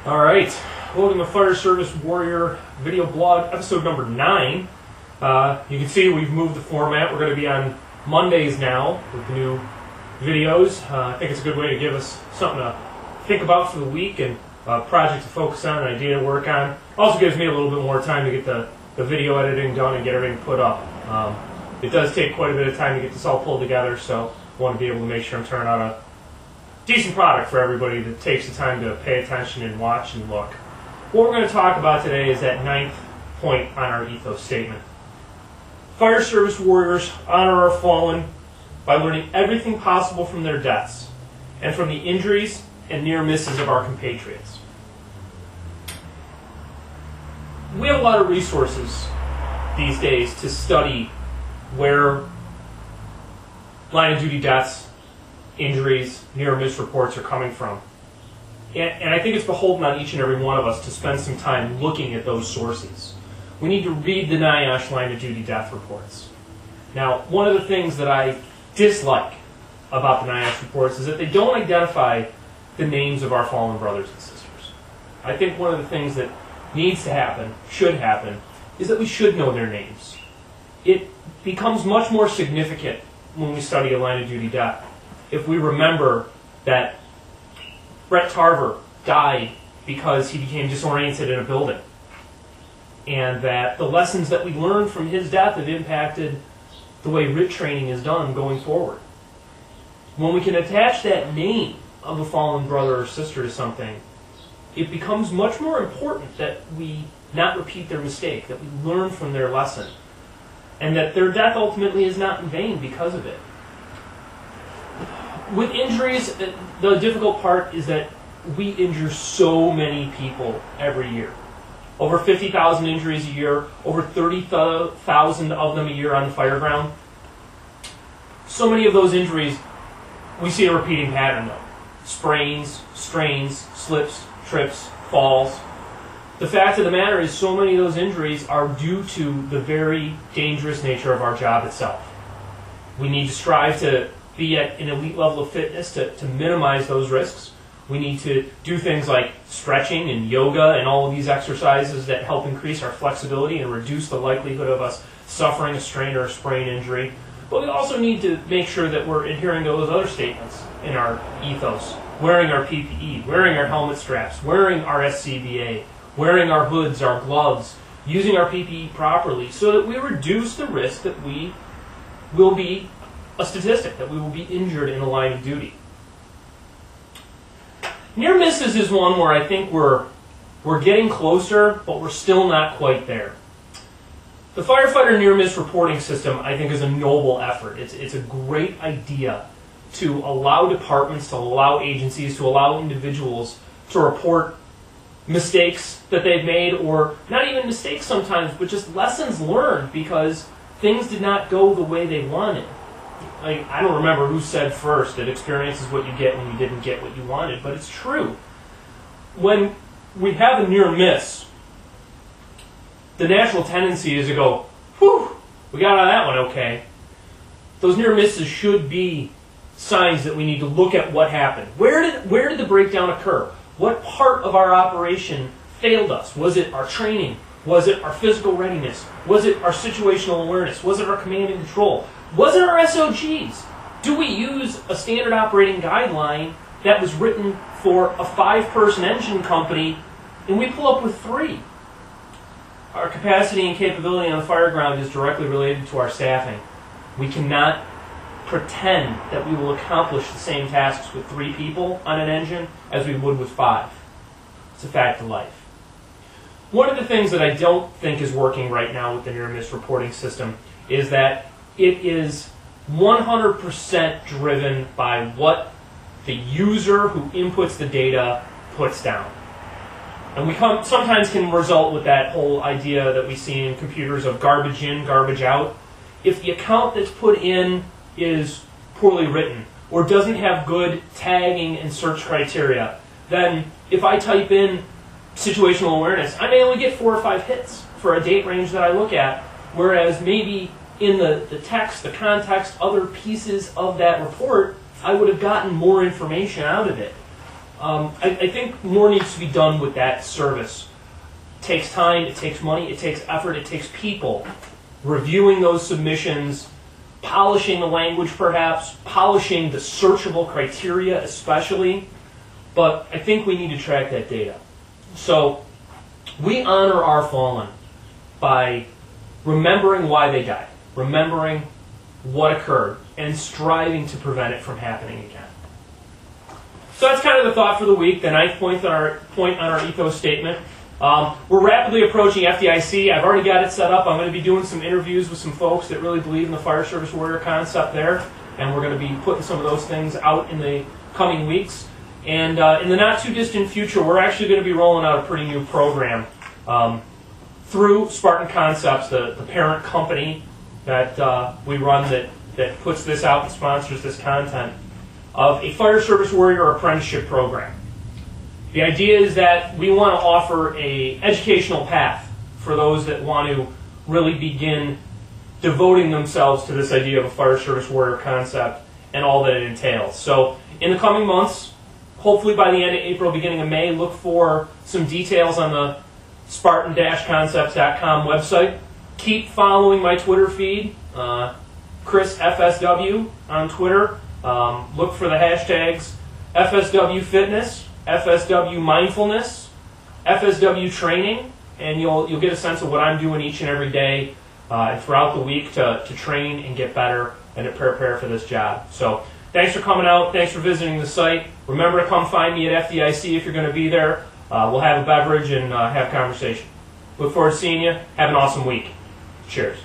All right, welcome to Fire Service Warrior video blog, episode number 9. You can see we've moved the format. We're going to be on Mondays now with the new videos. I think it's a good way to give us something to think about for the week and a project to focus on, an idea to work on. Also gives me a little bit more time to get the video editing done and get everything put up. It does take quite a bit of time to get this all pulled together, so I want to be able to make sure I'm turning out a decent product for everybody that takes the time to pay attention and watch and look. What we're going to talk about today is that 9th point on our ethos statement. Fire service warriors honor our fallen by learning everything possible from their deaths and from the injuries and near misses of our compatriots. We have a lot of resources these days to study where line of duty deaths, injuries, near-miss reports are coming from. And I think it's beholden on each and every one of us to spend some time looking at those sources. We need to read the NIOSH line of duty death reports. Now, one of the things that I dislike about the NIOSH reports is that they don't identify the names of our fallen brothers and sisters. I think one of the things that needs to happen, should happen, is that we should know their names. It becomes much more significant when we study a line of duty death if we remember that Brett Tarver died because he became disoriented in a building, and that the lessons that we learned from his death have impacted the way RIT training is done going forward. When we can attach that name of a fallen brother or sister to something, it becomes much more important that we not repeat their mistake, that we learn from their lesson, and that their death ultimately is not in vain because of it. With injuries, the difficult part is that we injure so many people every year. Over 50,000 injuries a year, over 30,000 of them a year on the fire ground. So many of those injuries, we see a repeating pattern though. Sprains, strains, slips, trips, falls. The fact of the matter is so many of those injuries are due to the very dangerous nature of our job itself. We need to strive to be at an elite level of fitness to minimize those risks. We need to do things like stretching and yoga and all of these exercises that help increase our flexibility and reduce the likelihood of us suffering a strain or a sprain injury. But we also need to make sure that we're adhering to those other statements in our ethos. Wearing our PPE, wearing our helmet straps, wearing our SCBA, wearing our hoods, our gloves, using our PPE properly so that we reduce the risk that we will be a statistic, that we will be injured in a line of duty. Near misses is one where I think we're getting closer, but we're still not quite there. The firefighter near miss reporting system, I think, is a noble effort. It's a great idea to allow departments, to allow agencies, to allow individuals to report mistakes that they've made, or not even mistakes sometimes, but just lessons learned because things did not go the way they wanted. I don't remember who said first that experience is what you get when you didn't get what you wanted, but it's true. When we have a near miss, the natural tendency is to go, whew, we got out of that one okay. Those near misses should be signs that we need to look at what happened. Where did the breakdown occur? What part of our operation failed us? Was it our training? Was it our physical readiness? Was it our situational awareness? Was it our command and control? Was it our SOGs? Do we use a standard operating guideline that was written for a 5-person engine company and we pull up with 3? Our capacity and capability on the fire ground is directly related to our staffing. We cannot pretend that we will accomplish the same tasks with 3 people on an engine as we would with 5. It's a fact of life. One of the things that I don't think is working right now with the near-miss reporting system is that it is 100% driven by what the user who inputs the data puts down. And we sometimes can result with that whole idea that we see in computers of garbage in, garbage out. If the account that's put in is poorly written or doesn't have good tagging and search criteria, then if I type in situational awareness, I may only get 4 or 5 hits for a date range that I look at, whereas maybe in the text, the context, other pieces of that report, I would have gotten more information out of it. I think more needs to be done with that service. It takes time, it takes money, it takes effort, it takes people reviewing those submissions, polishing the language perhaps, polishing the searchable criteria especially, but I think we need to track that data. So we honor our fallen by remembering why they died, remembering what occurred, and striving to prevent it from happening again. So that's kind of the thought for the week, the ninth point on our ethos statement. We're rapidly approaching FDIC. I've already got it set up. I'm going to be doing some interviews with some folks that really believe in the fire service warrior concept there, and we're going to be putting some of those things out in the coming weeks. And in the not too distant future, we're actually going to be rolling out a pretty new program through Spartan Concepts, the parent company that we run that puts this out and sponsors this content, of a fire service warrior apprenticeship program. The idea is that we want to offer an educational path for those that want to really begin devoting themselves to this idea of a fire service warrior concept and all that it entails. So in the coming months, hopefully by the end of April, beginning of May, look for some details on the Spartan-Concepts.com website. Keep following my Twitter feed, Chris FSW on Twitter. Look for the hashtags FSW Fitness, FSW Mindfulness, FSW Training, and you'll get a sense of what I'm doing each and every day and throughout the week to train and get better and to prepare for this job. So thanks for coming out. Thanks for visiting the site. Remember to come find me at FDIC if you're going to be there. We'll have a beverage and have a conversation. Look forward to seeing you. Have an awesome week. Cheers.